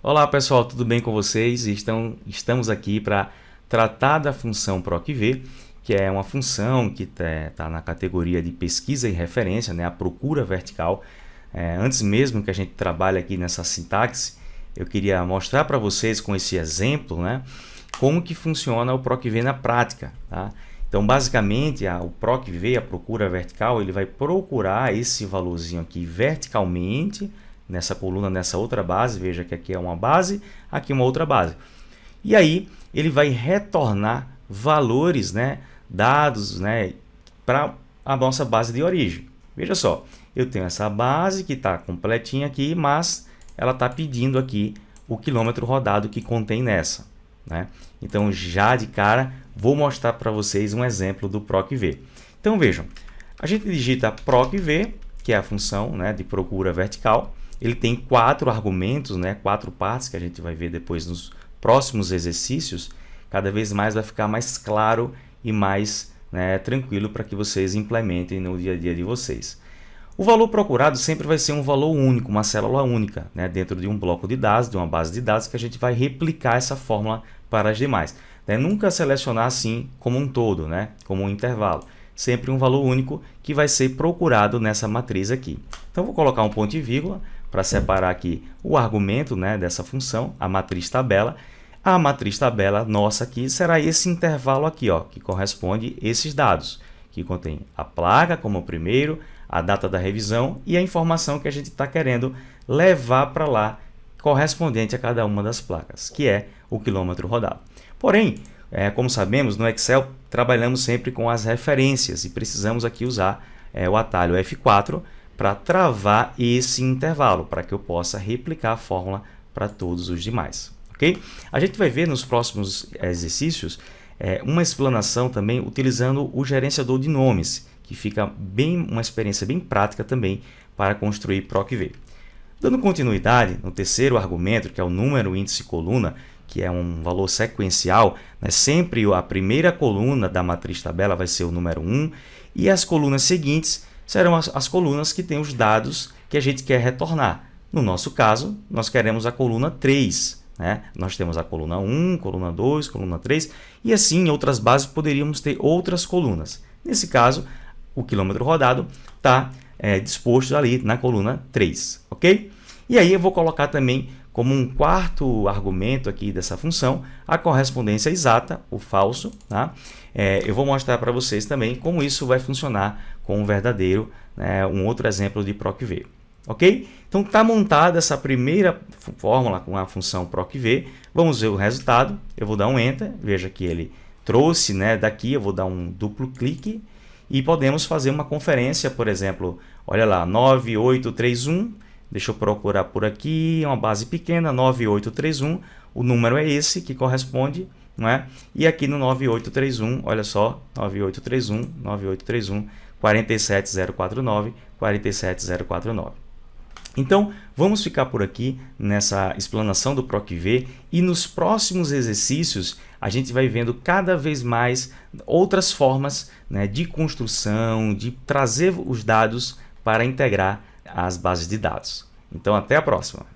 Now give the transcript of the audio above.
Olá pessoal, tudo bem com vocês? Estamos aqui para tratar da função PROC-V, que é uma função que está na categoria de pesquisa e referência, né? A procura vertical. Antes mesmo que a gente trabalhe aqui nessa sintaxe, eu queria mostrar para vocês com esse exemplo, né, como que funciona o PROC-V na prática. Tá? Então, basicamente, o PROC-V, a procura vertical, ele vai procurar esse valorzinho aqui verticalmente, nessa coluna, nessa outra base. Veja que aqui é uma base, aqui uma outra base. E aí, ele vai retornar valores, né, dados, né, para a nossa base de origem. Veja só, eu tenho essa base que está completinha aqui, mas ela está pedindo aqui o quilômetro rodado que contém nessa. Né? Então, já de cara, vou mostrar para vocês um exemplo do PROC-V. Então, vejam, a gente digita PROC-V, que é a função, né, de procura vertical. Ele tem 4 argumentos, né, 4 partes, que a gente vai ver depois nos próximos exercícios. Cada vez mais vai ficar mais claro e mais, né, tranquilo para que vocês implementem no dia a dia de vocês. O valor procurado sempre vai ser um valor único, uma célula única, né, dentro de um bloco de dados, de uma base de dados, que a gente vai replicar essa fórmula para as demais. Nunca selecionar assim como um todo, né, como um intervalo. Sempre um valor único que vai ser procurado nessa matriz aqui. Então, vou colocar um ponto e vírgula para separar aqui o argumento, né, dessa função, a matriz tabela. A matriz tabela nossa aqui será esse intervalo aqui, ó, que corresponde a esses dados, que contém a placa como primeiro, a data da revisão e a informação que a gente está querendo levar para lá, correspondente a cada uma das placas, que é o quilômetro rodado. Porém, como sabemos, no Excel trabalhamos sempre com as referências e precisamos aqui usar o atalho F4 para travar esse intervalo, para que eu possa replicar a fórmula para todos os demais. Okay? A gente vai ver nos próximos exercícios uma explanação também utilizando o gerenciador de nomes, que fica uma experiência bem prática também para construir PROC-V. Dando continuidade no terceiro argumento, que é o número índice coluna, que é um valor sequencial, né? Sempre a primeira coluna da matriz tabela vai ser o número 1 e as colunas seguintes serão as colunas que têm os dados que a gente quer retornar. No nosso caso, nós queremos a coluna 3. Né? Nós temos a coluna 1, coluna 2, coluna 3 e assim em outras bases poderíamos ter outras colunas. Nesse caso, o quilômetro rodado está disposto ali na coluna 3. Ok? E aí eu vou colocar também como um quarto argumento aqui dessa função a correspondência exata, o falso. Tá? Eu vou mostrar para vocês também como isso vai funcionar com o verdadeiro, né, um outro exemplo de PROC-V. Ok? Então está montada essa primeira fórmula com a função PROC-V. Vamos ver o resultado. Eu vou dar um Enter. Veja que ele trouxe, né, daqui. Eu vou dar um duplo clique e podemos fazer uma conferência, por exemplo. Olha lá, 9831. Deixa eu procurar por aqui, uma base pequena, 9831. O número é esse que corresponde, não é? E aqui no 9831, olha só, 9831, 47049, 47049. Então, vamos ficar por aqui nessa explanação do PROC-V e nos próximos exercícios a gente vai vendo cada vez mais outras formas, né, de construção, de trazer os dados para integrar as bases de dados. Então, até a próxima!